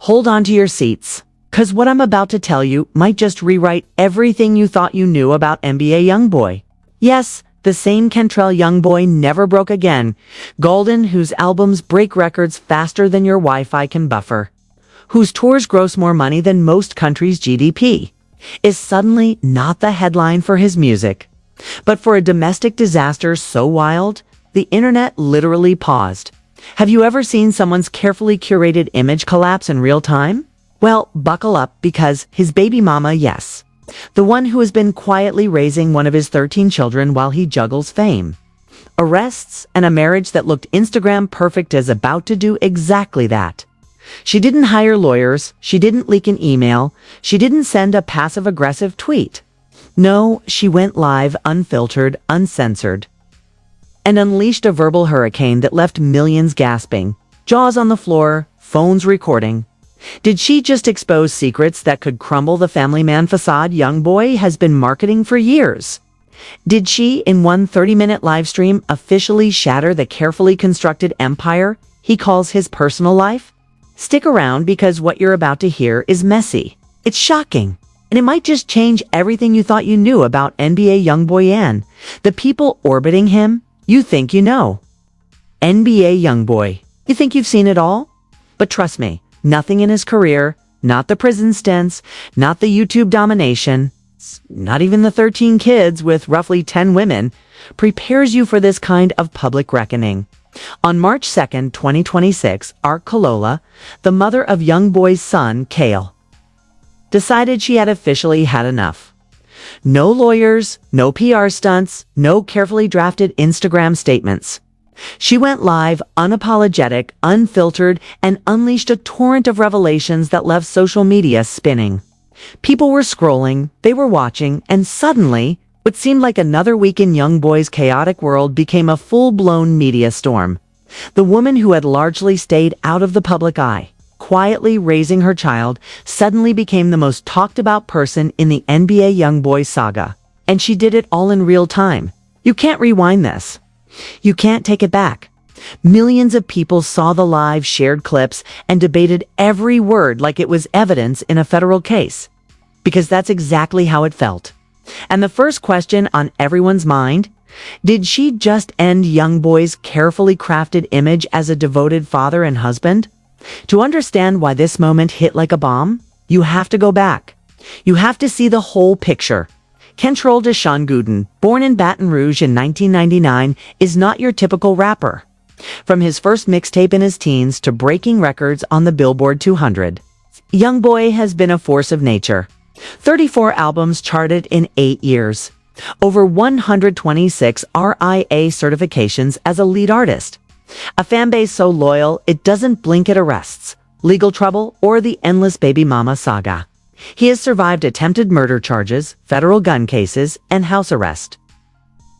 Hold on to your seats, cause what I'm about to tell you might just rewrite everything you thought you knew about NBA YoungBoy. Yes, the same Cantrell YoungBoy never broke again, Golden, whose albums break records faster than your Wi-Fi can buffer, whose tours gross more money than most countries' GDP, is suddenly not the headline for his music, but for a domestic disaster so wild, the internet literally paused. Have you ever seen someone's carefully curated image collapse in real time? Well, buckle up, because his baby mama, yes, the one who has been quietly raising one of his 13 children while he juggles fame, arrests, and a marriage that looked Instagram perfect is about to do exactly that. She didn't hire lawyers, she didn't leak an email, she didn't send a passive-aggressive tweet. No, she went live, unfiltered, uncensored, and unleashed a verbal hurricane that left millions gasping, jaws on the floor, phones recording. Did she just expose secrets that could crumble the family man facade YoungBoy has been marketing for years? Did she, in one 30-minute live stream, officially shatter the carefully constructed empire he calls his personal life? Stick around, because what you're about to hear is messy. It's shocking, and it might just change everything you thought you knew about NBA YoungBoy and the people orbiting him you think you know. NBA YoungBoy. You think you've seen it all? But trust me, nothing in his career, not the prison stints, not the YouTube domination, not even the 13 kids with roughly 10 women, prepares you for this kind of public reckoning. On March 2nd, 2026, Art Kalola, the mother of YoungBoy's son, Kale, decided she had officially had enough. No lawyers, no PR stunts, no carefully drafted Instagram statements. She went live, unapologetic, unfiltered, and unleashed a torrent of revelations that left social media spinning. People were scrolling, they were watching, and suddenly, what seemed like another week in YoungBoy's chaotic world became a full-blown media storm. The woman who had largely stayed out of the public eye, quietly raising her child, suddenly became the most talked-about person in the NBA YoungBoy saga. And she did it all in real time. You can't rewind this. You can't take it back. Millions of people saw the live, shared clips, and debated every word like it was evidence in a federal case. Because that's exactly how it felt. And the first question on everyone's mind, did she just end YoungBoy's carefully crafted image as a devoted father and husband? To understand why this moment hit like a bomb, you have to go back. You have to see the whole picture. Cantrell Deshaun Gooden, born in Baton Rouge in 1999, is not your typical rapper. From his first mixtape in his teens to breaking records on the Billboard 200, YoungBoy has been a force of nature. 34 albums charted in 8 years. Over 126 RIA certifications as a lead artist. A fanbase so loyal it doesn't blink at arrests, legal trouble, or the endless baby mama saga. He has survived attempted murder charges, federal gun cases, and house arrest.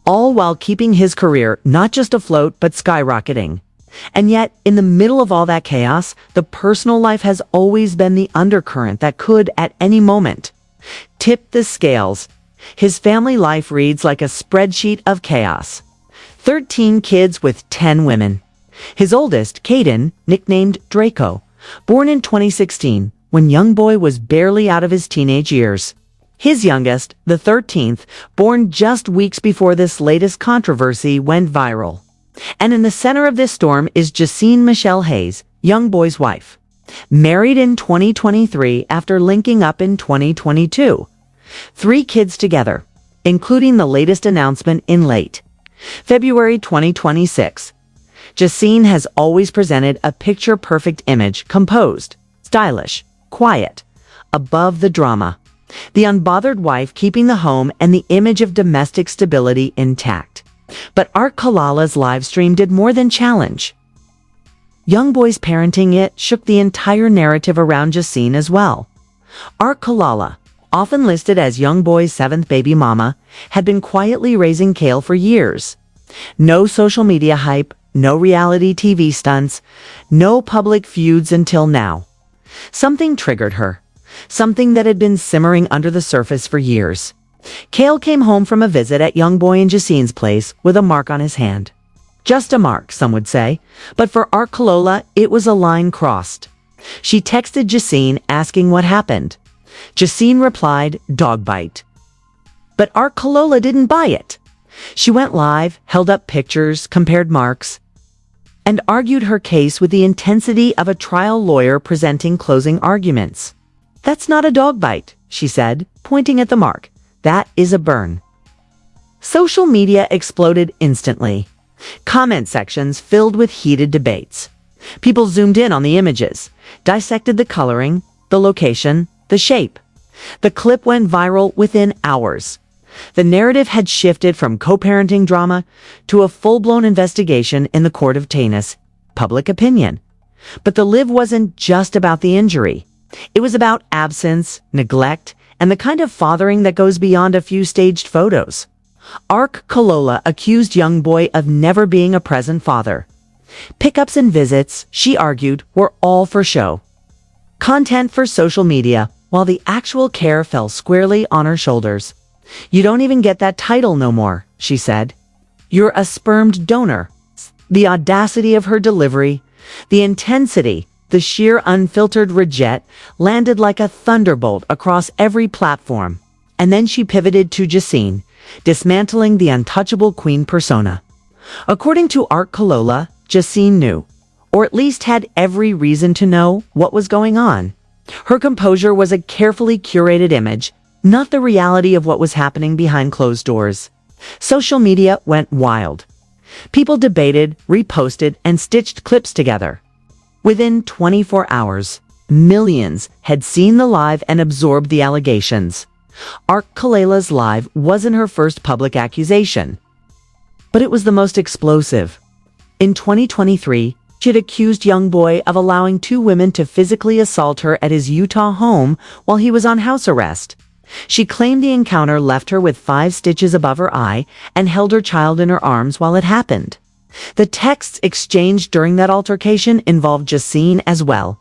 All while keeping his career not just afloat but skyrocketing. And yet, in the middle of all that chaos, the personal life has always been the undercurrent that could, at any moment, tip the scales. His family life reads like a spreadsheet of chaos. 13 kids with 10 women. His oldest, Caden, nicknamed Draco, born in 2016, when YoungBoy was barely out of his teenage years. His youngest, the 13th, born just weeks before this latest controversy went viral. And in the center of this storm is Jacine Michelle Hayes, YoungBoy's wife. Married in 2023 after linking up in 2022. 3 kids together, including the latest announcement in late February 2026. Jacine has always presented a picture-perfect image, composed, stylish, quiet, above the drama. The unbothered wife keeping the home and the image of domestic stability intact. But Art Kalala's livestream did more than challenge. YoungBoy's parenting it shook the entire narrative around Jacine as well. Art Kalala, often listed as YoungBoy's 7th baby mama, had been quietly raising Kale for years. No social media hype, no reality TV stunts, no public feuds until now. Something triggered her. Something that had been simmering under the surface for years. Kale came home from a visit at YoungBoy and Jacine's place with a mark on his hand. Just a mark, some would say, but for Art Kalola, it was a line crossed. She texted Jacine asking what happened. Jacine replied, "Dog bite." But Art Kalola didn't buy it. She went live, held up pictures, compared marks, and argued her case with the intensity of a trial lawyer presenting closing arguments. "That's not a dog bite," she said, pointing at the mark. "That is a burn." Social media exploded instantly. Comment sections filled with heated debates. People zoomed in on the images, dissected the coloring, the location, the shape. The clip went viral within hours. The narrative had shifted from co-parenting drama to a full-blown investigation in the court of Tanis, public opinion. But the live wasn't just about the injury. It was about absence, neglect, and the kind of fathering that goes beyond a few staged photos. Art Kalola accused YoungBoy of never being a present father. Pickups and visits, she argued, were all for show. Content for social media, while the actual care fell squarely on her shoulders. "You don't even get that title no more," she said. "You're a spermed donor." The audacity of her delivery, the intensity, the sheer unfiltered reject landed like a thunderbolt across every platform. And then she pivoted to Jacine, dismantling the untouchable queen persona. According to Art Kalola, Jacine knew, or at least had every reason to know, what was going on. Her composure was a carefully curated image, not the reality of what was happening behind closed doors. Social media went wild. People debated, reposted, and stitched clips together. Within 24 hours, millions had seen the live and absorbed the allegations. Art Kalola's live wasn't her first public accusation, but it was the most explosive. In 2023, she had accused YoungBoy of allowing two women to physically assault her at his Utah home while he was on house arrest. She claimed the encounter left her with 5 stitches above her eye and held her child in her arms while it happened. The texts exchanged during that altercation involved Jacine as well,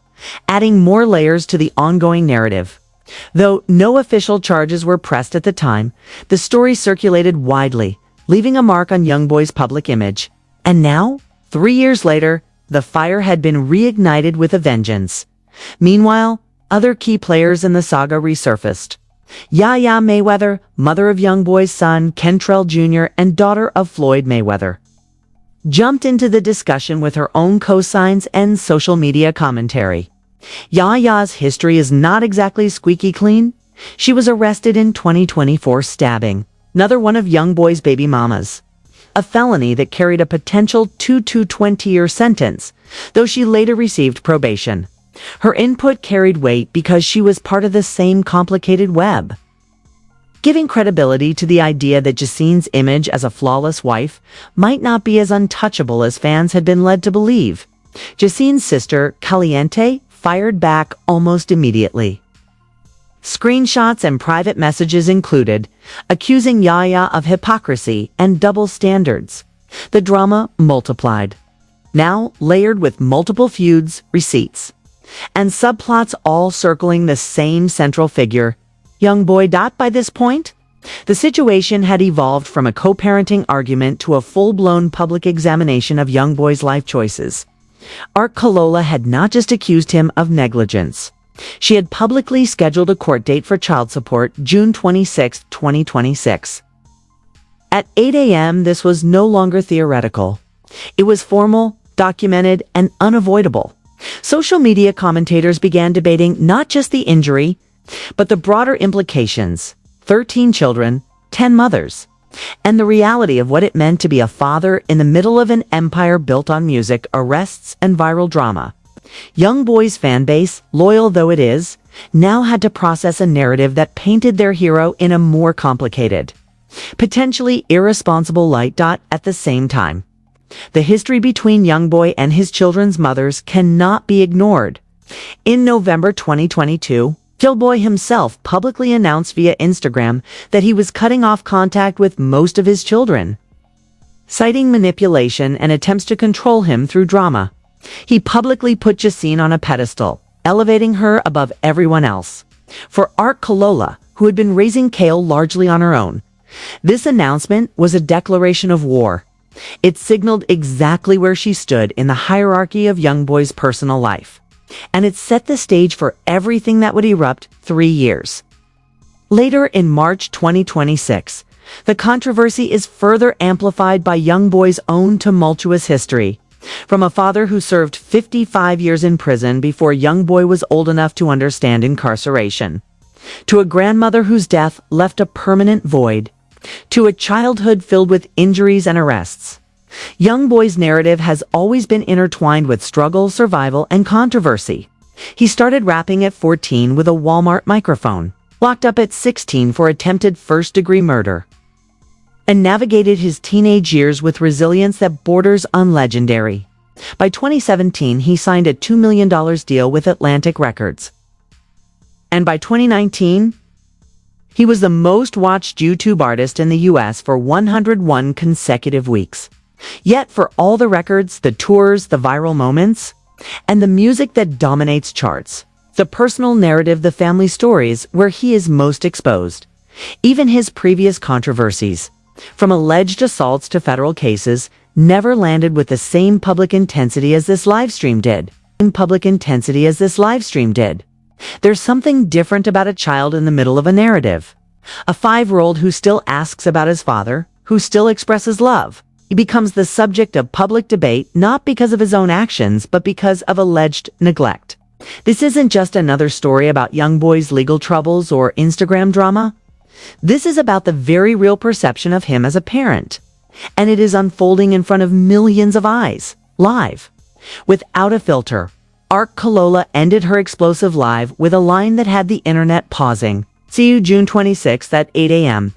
adding more layers to the ongoing narrative. Though no official charges were pressed at the time, the story circulated widely, leaving a mark on YoungBoy's public image. And now, 3 years later, the fire had been reignited with a vengeance. Meanwhile, other key players in the saga resurfaced. Yaya Mayweather, mother of YoungBoy's son, Kentrell Jr., and daughter of Floyd Mayweather, jumped into the discussion with her own cosigns and social media commentary. Yaya's history is not exactly squeaky clean. She was arrested in 2020 for stabbing, another one of YoungBoy's baby mamas, a felony that carried a potential 2 to 20-year sentence, though she later received probation. Her input carried weight because she was part of the same complicated web, giving credibility to the idea that Jacine's image as a flawless wife might not be as untouchable as fans had been led to believe. Jacine's sister, Caliente, fired back almost immediately. Screenshots and private messages included, accusing Yaya of hypocrisy and double standards. The drama multiplied, now layered with multiple feuds, receipts, and subplots all circling the same central figure, YoungBoy. By this point, the situation had evolved from a co-parenting argument to a full-blown public examination of YoungBoy's life choices. Art Kalola had not just accused him of negligence. She had publicly scheduled a court date for child support, June 26, 2026. At 8 a.m., this was no longer theoretical. It was formal, documented, and unavoidable. Social media commentators began debating not just the injury, but the broader implications: 13 children, 10 mothers, and the reality of what it meant to be a father in the middle of an empire built on music, arrests, and viral drama. YoungBoy's fanbase, loyal though it is, now had to process a narrative that painted their hero in a more complicated, potentially irresponsible light. At the same time, the history between YoungBoy and his children's mothers cannot be ignored. In November 2022, YoungBoy himself publicly announced via Instagram that he was cutting off contact with most of his children, citing manipulation and attempts to control him through drama. He publicly put Jacine on a pedestal, elevating her above everyone else. For Art Kalola, who had been raising Kale largely on her own, this announcement was a declaration of war. It signaled exactly where she stood in the hierarchy of YoungBoy's personal life. and it set the stage for everything that would erupt 3 years. Later in March 2026, the controversy is further amplified by YoungBoy's own tumultuous history. From a father who served 55 years in prison before YoungBoy was old enough to understand incarceration, to a grandmother whose death left a permanent void, to a childhood filled with injuries and arrests. YoungBoy's narrative has always been intertwined with struggle, survival, and controversy. He started rapping at 14 with a Walmart microphone, locked up at 16 for attempted first-degree murder, and navigated his teenage years with resilience that borders on legendary. By 2017, he signed a $2 million deal with Atlantic Records. And by 2019, he was the most watched YouTube artist in the US for 101 consecutive weeks. Yet for all the records, the tours, the viral moments, and the music that dominates charts, the personal narrative, the family stories where he is most exposed, even his previous controversies, from alleged assaults to federal cases, never landed with the same public intensity as this livestream did. There's something different about a child in the middle of a narrative. A 5-year-old who still asks about his father, who still expresses love. He becomes the subject of public debate not because of his own actions, but because of alleged neglect. This isn't just another story about YoungBoy's legal troubles or Instagram drama. This is about the very real perception of him as a parent. And it is unfolding in front of millions of eyes, live. Without a filter, Ark Kalola ended her explosive live with a line that had the internet pausing. See you June 26th at 8 a.m.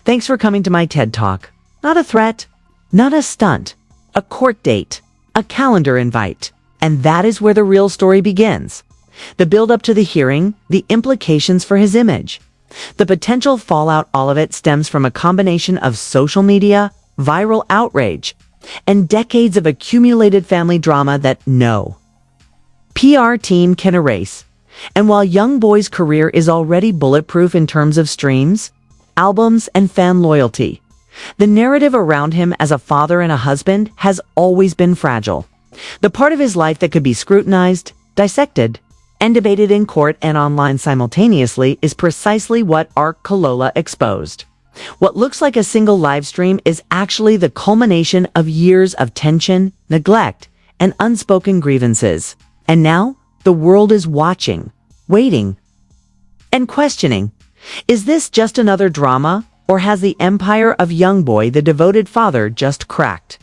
Thanks for coming to my TED Talk. Not a threat, not a stunt, a court date, a calendar invite. And that is where the real story begins. The build-up to the hearing, the implications for his image. The potential fallout, all of it stems from a combination of social media, viral outrage, and decades of accumulated family drama that no PR team can erase. And while YoungBoy's career is already bulletproof in terms of streams, albums, and fan loyalty, the narrative around him as a father and a husband has always been fragile. The part of his life that could be scrutinized, dissected, and debated in court and online simultaneously is precisely what Ark Kalola exposed. What looks like a single live stream is actually the culmination of years of tension, neglect, and unspoken grievances. And now, the world is watching, waiting, and questioning. Is this just another drama, or has the empire of YoungBoy, the devoted father, just cracked?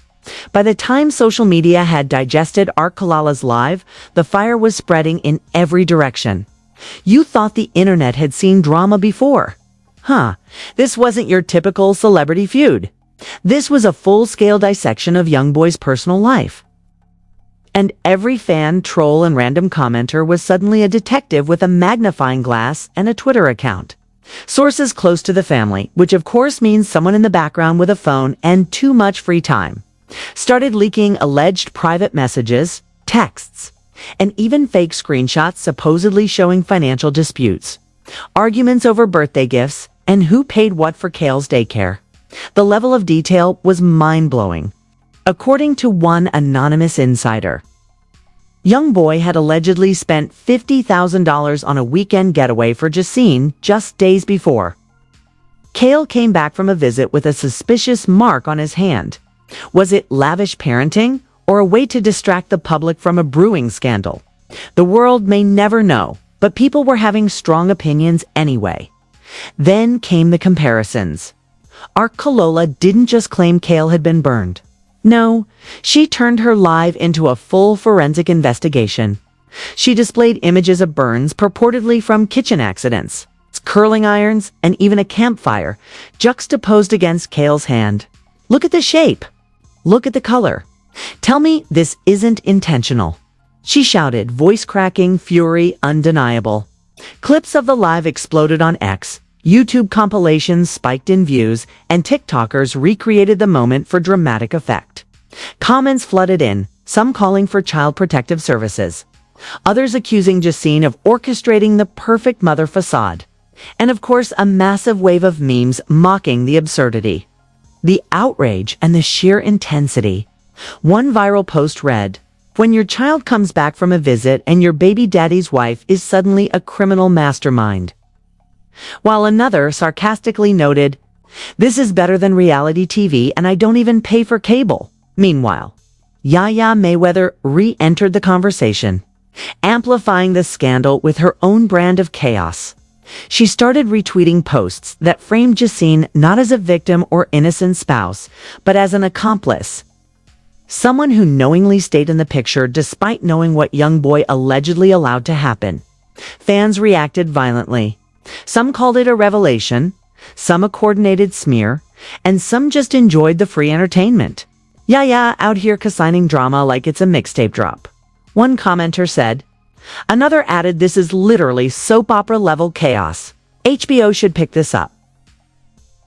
By the time social media had digested Ark Kalola's live, the fire was spreading in every direction. You thought the internet had seen drama before. This wasn't your typical celebrity feud. This was a full-scale dissection of YoungBoy's personal life. And every fan, troll, and random commenter was suddenly a detective with a magnifying glass and a Twitter account. Sources close to the family, which of course means someone in the background with a phone and too much free time, started leaking alleged private messages, texts, and even fake screenshots supposedly showing financial disputes, arguments over birthday gifts, and who paid what for Kale's daycare. The level of detail was mind-blowing. According to one anonymous insider, YoungBoy had allegedly spent $50,000 on a weekend getaway for Jacine just days before. Kale came back from a visit with a suspicious mark on his hand. Was it lavish parenting or a way to distract the public from a brewing scandal? The world may never know, but people were having strong opinions anyway. Then came the comparisons. Ark Kalola didn't just claim Kale had been burned. No, she turned her live into a full forensic investigation. She displayed images of burns purportedly from kitchen accidents, curling irons, and even a campfire, juxtaposed against Kale's hand. Look at the shape. Look at the color. Tell me this isn't intentional. She shouted, voice cracking, fury undeniable. Clips of the live exploded on X. YouTube compilations spiked in views, and TikTokers recreated the moment for dramatic effect. Comments flooded in, some calling for child protective services, others accusing Jacine of orchestrating the perfect mother facade, and of course a massive wave of memes mocking the absurdity, the outrage, and the sheer intensity. One viral post read, When your child comes back from a visit and your baby daddy's wife is suddenly a criminal mastermind. While another sarcastically noted, "This is better than reality TV and I don't even pay for cable." Meanwhile, Yaya Mayweather re-entered the conversation, amplifying the scandal with her own brand of chaos. She started retweeting posts that framed Justine not as a victim or innocent spouse, but as an accomplice. Someone who knowingly stayed in the picture despite knowing what YoungBoy allegedly allowed to happen. Fans reacted violently. Some called it a revelation, some a coordinated smear, and some just enjoyed the free entertainment. Yaya out here consigning drama like it's a mixtape drop. One commenter said. Another added, "This is literally soap opera level chaos. HBO should pick this up."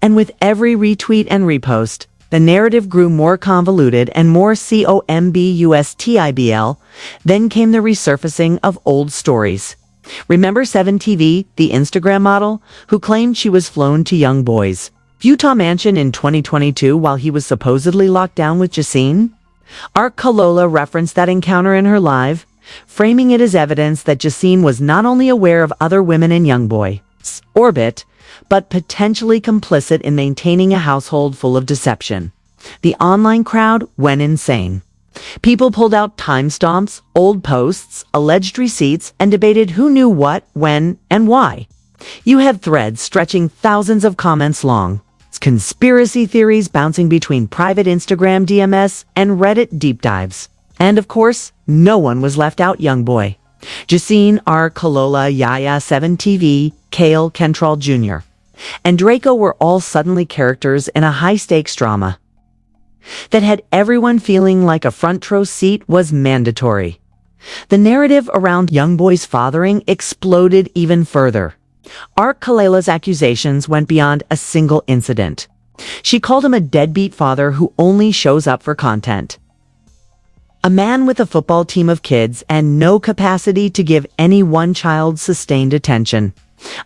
And with every retweet and repost, the narrative grew more convoluted and more combustibl. Then came the resurfacing of old stories. Remember 7TV, the Instagram model, who claimed she was flown to YoungBoy's Utah mansion in 2022 while he was supposedly locked down with Justine? Art Kalola referenced that encounter in her live, framing it as evidence that Justine was not only aware of other women in YoungBoy's orbit, but potentially complicit in maintaining a household full of deception. The online crowd went insane. People pulled out timestamps, old posts, alleged receipts, and debated who knew what, when, and why. You had threads stretching thousands of comments long, conspiracy theories bouncing between private Instagram DMs and Reddit deep dives. And of course, no one was left out. YoungBoy, Justine R. Kalola, Yaya 7TV, Kale Kentrell Jr., and Draco were all suddenly characters in a high-stakes drama that had everyone feeling like a front row seat was mandatory. The narrative around YoungBoy's fathering exploded even further. Art Kalela's accusations went beyond a single incident. She called him a deadbeat father who only shows up for content. A man with a football team of kids and no capacity to give any one child sustained attention.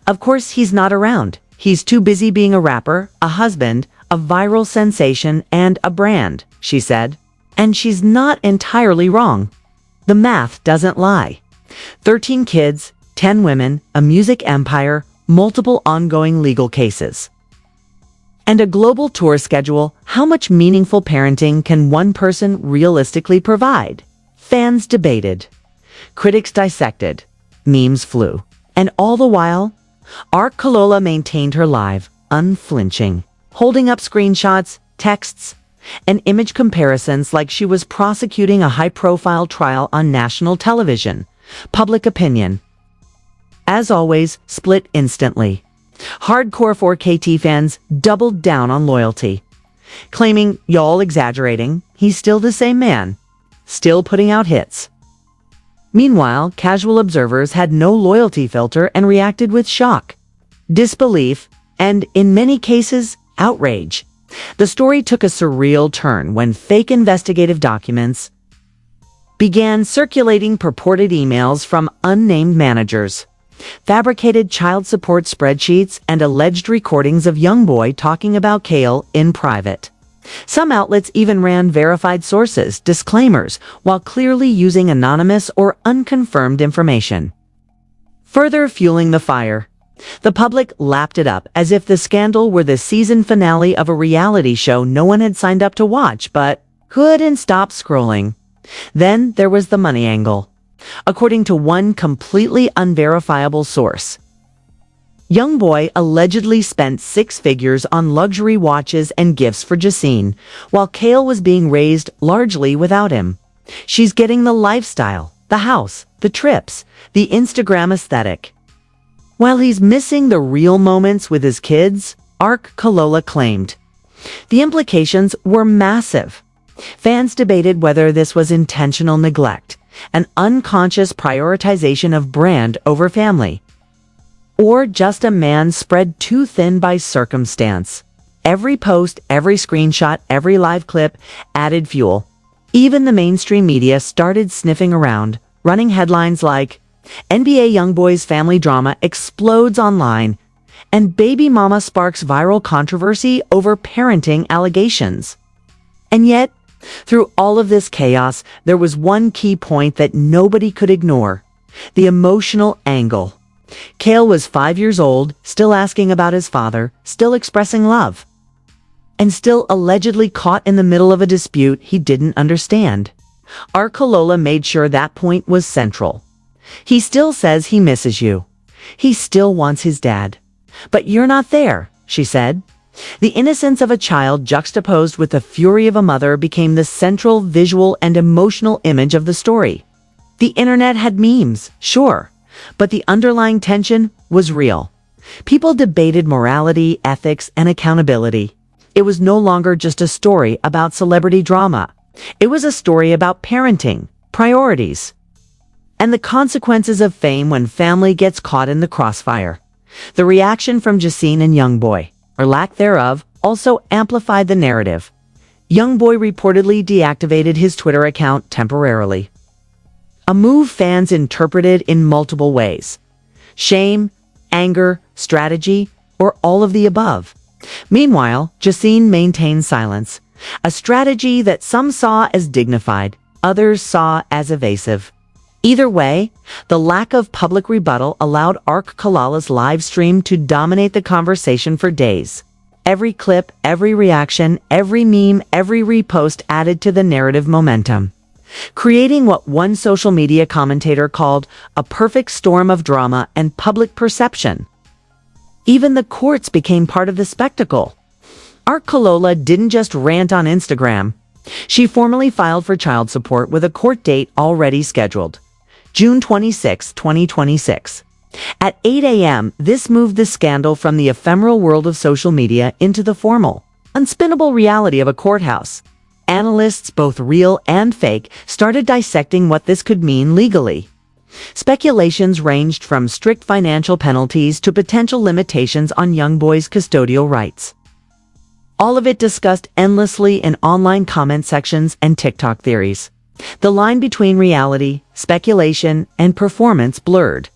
Of course, he's not around. He's too busy being a rapper, a husband, a viral sensation, and a brand, she said. And she's not entirely wrong. The math doesn't lie. 13 kids, 10 women, a music empire, multiple ongoing legal cases. And a global tour schedule. How much meaningful parenting can one person realistically provide? Fans debated. Critics dissected. Memes flew. And all the while, Art Kalola maintained her live, unflinching, holding up screenshots, texts, and image comparisons like she was prosecuting a high-profile trial on national television. Public opinion, as always, split instantly. Hardcore 4KT fans doubled down on loyalty, claiming, "Y'all exaggerating, he's still the same man, still putting out hits." Meanwhile, casual observers had no loyalty filter and reacted with shock, disbelief, and, in many cases, outrage. The story took a surreal turn when fake investigative documents began circulating. Purported emails from unnamed managers, fabricated child support spreadsheets, and alleged recordings of YoungBoy talking about Kale in private. Some outlets even ran verified sources, disclaimers, while clearly using anonymous or unconfirmed information. Further fueling the fire, the public lapped it up as if the scandal were the season finale of a reality show no one had signed up to watch but couldn't stop scrolling. Then there was the money angle. According to one completely unverifiable source, YoungBoy allegedly spent 6 figures on luxury watches and gifts for Justine, while Kale was being raised largely without him. She's getting the lifestyle, the house, the trips, the Instagram aesthetic, while he's missing the real moments with his kids, Art Kalola claimed. The implications were massive. Fans debated whether this was intentional neglect, an unconscious prioritization of brand over family, or just a man spread too thin by circumstance. Every post, every screenshot, every live clip added fuel. Even the mainstream media started sniffing around, running headlines like, "NBA YoungBoy's family drama explodes online," and "Baby mama sparks viral controversy over parenting allegations." And yet, Through all of this chaos, there was one key point that nobody could ignore: the emotional angle. Cale was 5 years old, still asking about his father, still expressing love, and still allegedly caught in the middle of a dispute he didn't understand. Kalola made sure that point was central. He still says he misses you. He still wants his dad. But you're not there, she said. The innocence of a child juxtaposed with the fury of a mother became the central visual and emotional image of the story. The internet had memes, sure, but the underlying tension was real. People debated morality, ethics, and accountability. It was no longer just a story about celebrity drama. It was a story about parenting, priorities, and the consequences of fame when family gets caught in the crossfire. The reaction from Jacine and YoungBoy, or lack thereof, also amplified the narrative. YoungBoy reportedly deactivated his Twitter account temporarily, a move fans interpreted in multiple ways: shame, anger, strategy, or all of the above. Meanwhile, Jacine maintained silence, a strategy that some saw as dignified, others saw as evasive. Either way, the lack of public rebuttal allowed Kalala's live stream to dominate the conversation for days. Every clip, every reaction, every meme, every repost added to the narrative momentum, creating what one social media commentator called a perfect storm of drama and public perception. Even the courts became part of the spectacle. Kalola didn't just rant on Instagram. She formally filed for child support with a court date already scheduled: June 26, 2026. At 8 a.m., this moved the scandal from the ephemeral world of social media into the formal, unspinnable reality of a courthouse. Analysts, both real and fake, started dissecting what this could mean legally. Speculations ranged from strict financial penalties to potential limitations on YoungBoy's custodial rights. All of it discussed endlessly in online comment sections and TikTok theories. The line between reality, speculation, and performance blurred,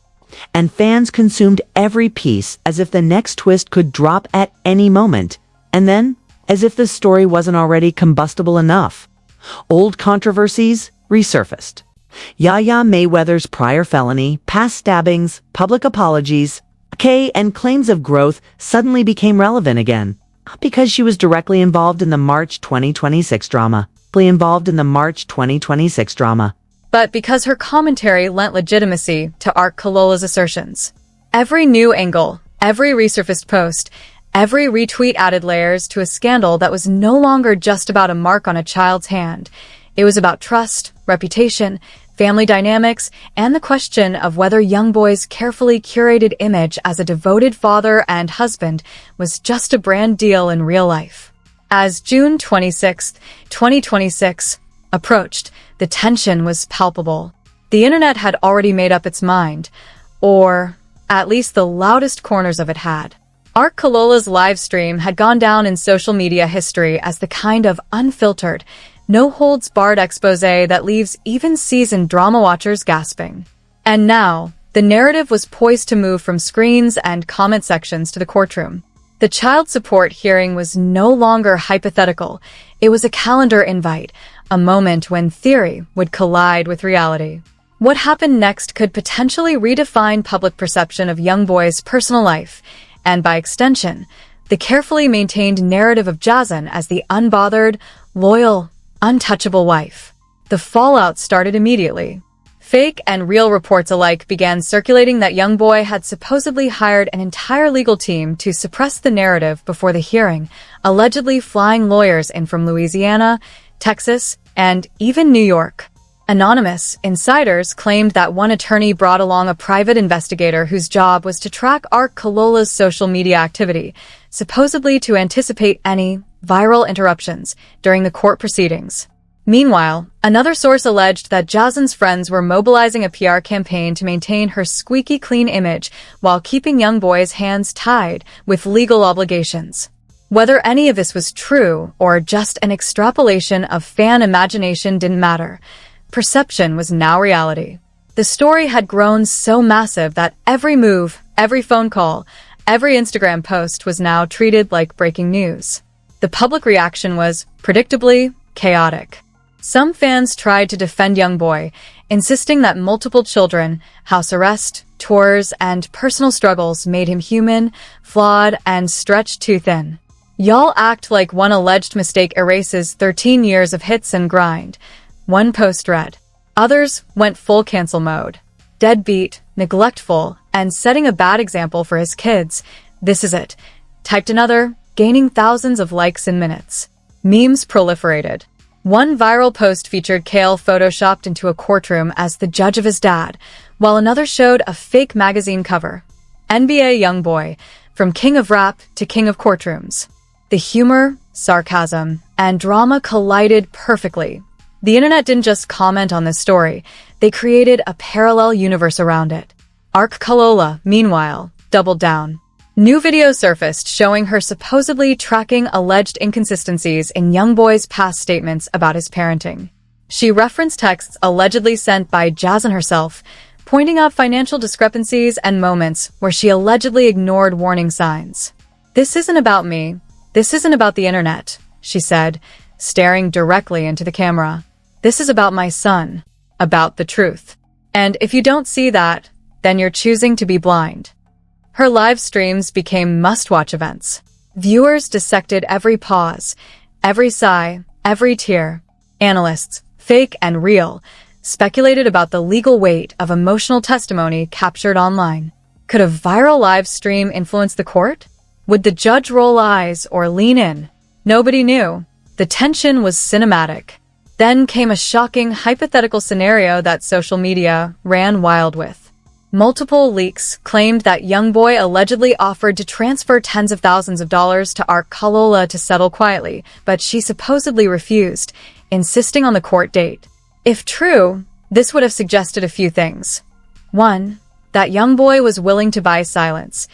and fans consumed every piece as if the next twist could drop at any moment, and then, as if the story wasn't already combustible enough, old controversies resurfaced. Yaya Mayweather's prior felony, past stabbings, public apologies, and claims of growth suddenly became relevant again, not because she was directly involved in the March 2026 drama, but because her commentary lent legitimacy to Kalola's assertions. Every new angle, every resurfaced post, every retweet added layers to a scandal that was no longer just about a mark on a child's hand. It was about trust, reputation, family dynamics, and the question of whether YoungBoy's carefully curated image as a devoted father and husband was just a brand deal in real life. As June 26, 2026 approached, the tension was palpable. The internet had already made up its mind, or at least the loudest corners of it had. Kalola's live stream had gone down in social media history as the kind of unfiltered, no-holds-barred exposé that leaves even seasoned drama watchers gasping. And now, the narrative was poised to move from screens and comment sections to the courtroom. The child support hearing was no longer hypothetical. It was a calendar invite, a moment when theory would collide with reality. What happened next could potentially redefine public perception of YoungBoy's personal life, and by extension, the carefully maintained narrative of Jacine as the unbothered, loyal, untouchable wife. The fallout started immediately. Fake and real reports alike began circulating that YoungBoy had supposedly hired an entire legal team to suppress the narrative before the hearing, allegedly flying lawyers in from Louisiana, Texas, and even New York. Anonymous insiders claimed that one attorney brought along a private investigator whose job was to track Kalola's social media activity, supposedly to anticipate any viral interruptions during the court proceedings. Meanwhile, another source alleged that Jacine's friends were mobilizing a PR campaign to maintain her squeaky clean image while keeping YoungBoy's hands tied with legal obligations. Whether any of this was true or just an extrapolation of fan imagination didn't matter. Perception was now reality. The story had grown so massive that every move, every phone call, every Instagram post was now treated like breaking news. The public reaction was, predictably, chaotic. Some fans tried to defend YoungBoy, insisting that multiple children, house arrest, tours, and personal struggles made him human, flawed, and stretched too thin. Y'all act like one alleged mistake erases 13 years of hits and grind. One post read. Others went full cancel mode. Deadbeat, neglectful, and setting a bad example for his kids. This is it. Typed another, gaining thousands of likes in minutes. Memes proliferated. One viral post featured Kale photoshopped into a courtroom as the judge of his dad, while another showed a fake magazine cover. NBA YoungBoy, from king of rap to king of courtrooms. The humor, sarcasm, and drama collided perfectly. The internet didn't just comment on this story, they created a parallel universe around it. Ark Kalola, meanwhile, doubled down. New videos surfaced showing her supposedly tracking alleged inconsistencies in YoungBoy's past statements about his parenting. She referenced texts allegedly sent by Jazzen herself, pointing out financial discrepancies and moments where she allegedly ignored warning signs. "This isn't about me. This isn't about the internet," she said, staring directly into the camera. "This is about my son, about the truth. And if you don't see that, then you're choosing to be blind." Her live streams became must-watch events. Viewers dissected every pause, every sigh, every tear. Analysts, fake and real, speculated about the legal weight of emotional testimony captured online. Could a viral live stream influence the court? Would the judge roll eyes or lean in? Nobody knew. The tension was cinematic. Then came a shocking hypothetical scenario that social media ran wild with. Multiple leaks claimed that YoungBoy allegedly offered to transfer tens of thousands of dollars to Ark Kalola to settle quietly, but she supposedly refused, insisting on the court date. If true, this would have suggested a few things. 1. That YoungBoy was willing to buy silence.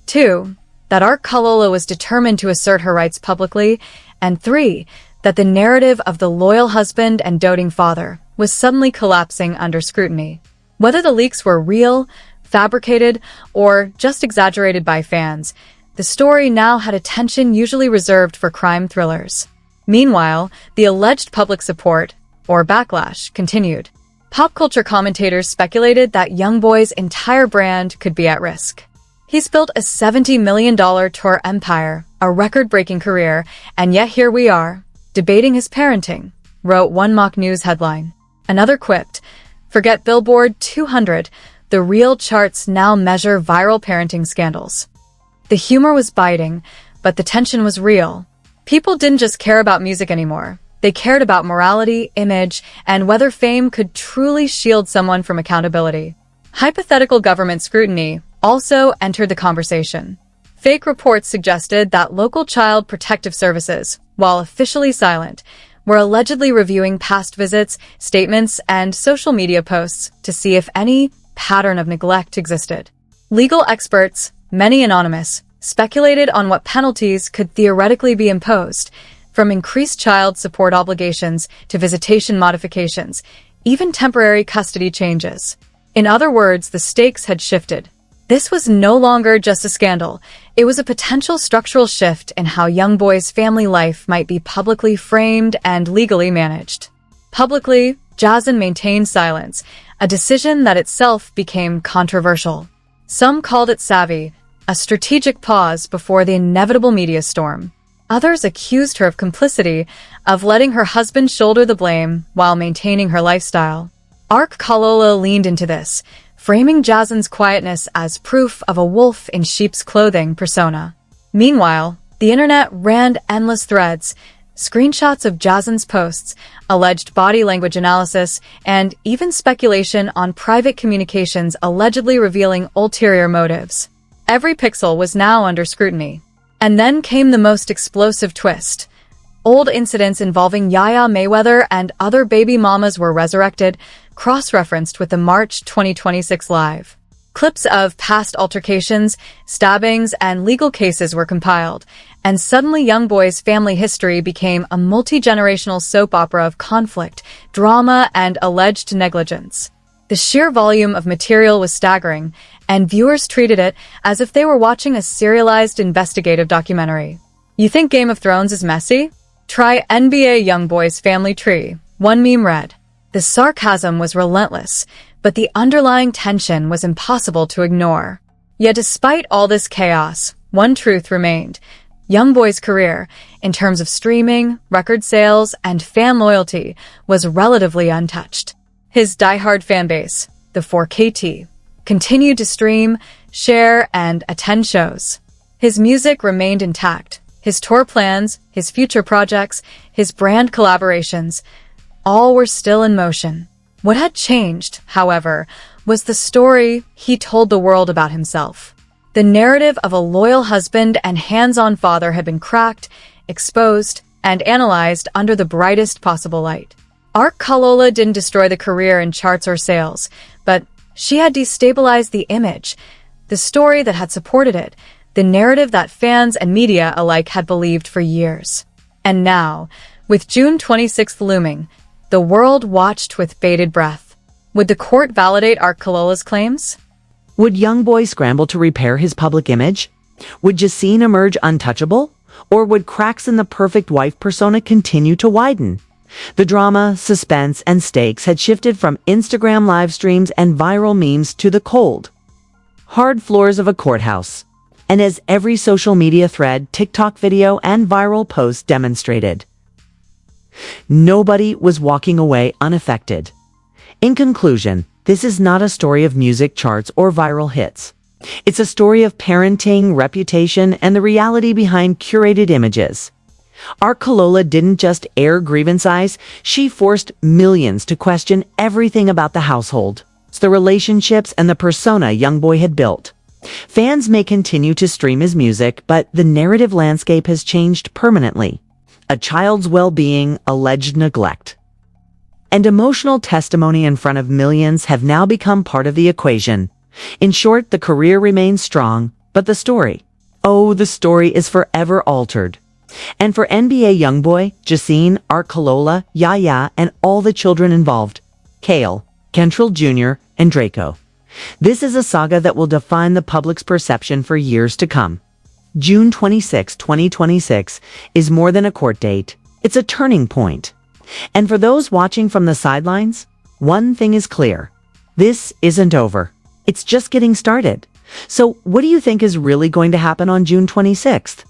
2. That Ark Kalola was determined to assert her rights publicly. And 3. That the narrative of the loyal husband and doting father was suddenly collapsing under scrutiny. Whether the leaks were real, fabricated, or just exaggerated by fans, the story now had a tension usually reserved for crime thrillers. Meanwhile, the alleged public support, or backlash, continued. Pop culture commentators speculated that YoungBoy's entire brand could be at risk. He's built a $70 million tour empire, a record-breaking career, and yet here we are, debating his parenting, wrote one mock news headline. Another quipped, "Forget Billboard 200, the real charts now measure viral parenting scandals." The humor was biting, but the tension was real. People didn't just care about music anymore. They cared about morality, image, and whether fame could truly shield someone from accountability. Hypothetical government scrutiny also entered the conversation. Fake reports suggested that local child protective services, while officially silent, were allegedly reviewing past visits, statements, and social media posts to see if any pattern of neglect existed. Legal experts, many anonymous, speculated on what penalties could theoretically be imposed, from increased child support obligations to visitation modifications, even temporary custody changes. In other words, the stakes had shifted. This was no longer just a scandal. It was a potential structural shift in how YoungBoy's family life might be publicly framed and legally managed. Publicly, Jazzen maintained silence, a decision that itself became controversial. Some called it savvy, a strategic pause before the inevitable media storm. Others accused her of complicity, of letting her husband shoulder the blame while maintaining her lifestyle. Ark Kalola leaned into this, framing Jazzen's quietness as proof of a wolf in sheep's clothing persona. Meanwhile, the internet ran endless threads, screenshots of Jazzen's posts, alleged body language analysis, and even speculation on private communications allegedly revealing ulterior motives. Every pixel was now under scrutiny. And then came the most explosive twist. Old incidents involving Yaya Mayweather and other baby mamas were resurrected, cross-referenced with the March 2026 live. Clips of past altercations, stabbings, and legal cases were compiled, and suddenly YoungBoy's family history became a multi-generational soap opera of conflict, drama, and alleged negligence. The sheer volume of material was staggering, and viewers treated it as if they were watching a serialized investigative documentary. You think Game of Thrones is messy? Try NBA YoungBoy's family tree. One meme read, "The sarcasm was relentless, but the underlying tension was impossible to ignore." Yet despite all this chaos, one truth remained. YoungBoy's career, in terms of streaming, record sales, and fan loyalty, was relatively untouched. His diehard fanbase, the 4KT, continued to stream, share, and attend shows. His music remained intact. His tour plans, his future projects, his brand collaborations, all were still in motion. What had changed, however, was the story he told the world about himself. The narrative of a loyal husband and hands-on father had been cracked, exposed, and analyzed under the brightest possible light. Art Kalola didn't destroy the career in charts or sales, but she had destabilized the image, the story that had supported it, the narrative that fans and media alike had believed for years. And now, with June 26th looming, the world watched with bated breath. Would the court validate Art Kalola's claims? Would YoungBoy scramble to repair his public image? Would Jacine emerge untouchable? Or would cracks in the perfect wife persona continue to widen? The drama, suspense, and stakes had shifted from Instagram live streams and viral memes to the cold, hard floors of a courthouse. And as every social media thread, TikTok video, and viral post demonstrated, nobody was walking away unaffected. In conclusion, this is not a story of music charts or viral hits. It's a story of parenting, reputation, and the reality behind curated images. Art Kalola didn't just air grievances, she forced millions to question everything about the household, the relationships, and the persona YoungBoy had built. Fans may continue to stream his music, but the narrative landscape has changed permanently. A child's well-being, alleged neglect, and emotional testimony in front of millions have now become part of the equation. In short, the career remains strong, but the story is forever altered. And for NBA YoungBoy, Jacine, Art Kalola, Yaya, and all the children involved, Kale, Kentrell Jr., and Draco, this is a saga that will define the public's perception for years to come. June 26, 2026 is more than a court date. It's a turning point. And for those watching from the sidelines, one thing is clear. This isn't over. It's just getting started. So what do you think is really going to happen on June 26th?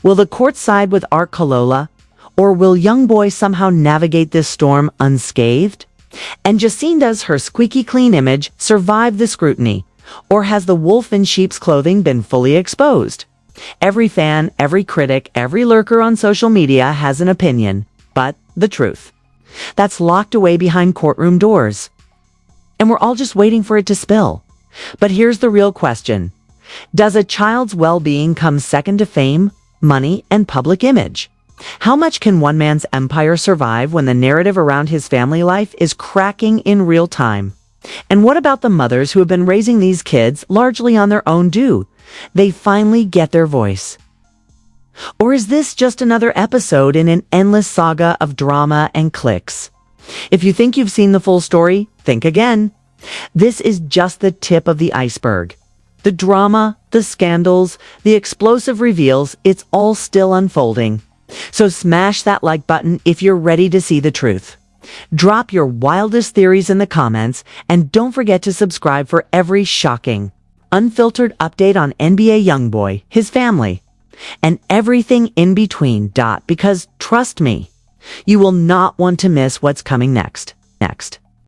Will the court side with Art Kalola, or will YoungBoy somehow navigate this storm unscathed? And Jacine, does her squeaky clean image survive the scrutiny, or has the wolf in sheep's clothing been fully exposed? Every fan, every critic, every lurker on social media has an opinion, but the truth, that's locked away behind courtroom doors. And we're all just waiting for it to spill. But here's the real question. Does a child's well-being come second to fame, money, and public image? How much can one man's empire survive when the narrative around his family life is cracking in real time? And what about the mothers who have been raising these kids largely on their own due? They finally get their voice. Or is this just another episode in an endless saga of drama and clicks? If you think you've seen the full story, think again. This is just the tip of the iceberg. The drama, the scandals, the explosive reveals, it's all still unfolding. So smash that like button if you're ready to see the truth. Drop your wildest theories in the comments, and don't forget to subscribe for every shocking, unfiltered update on NBA YoungBoy, his family, and everything in between. Because trust me, you will not want to miss what's coming next.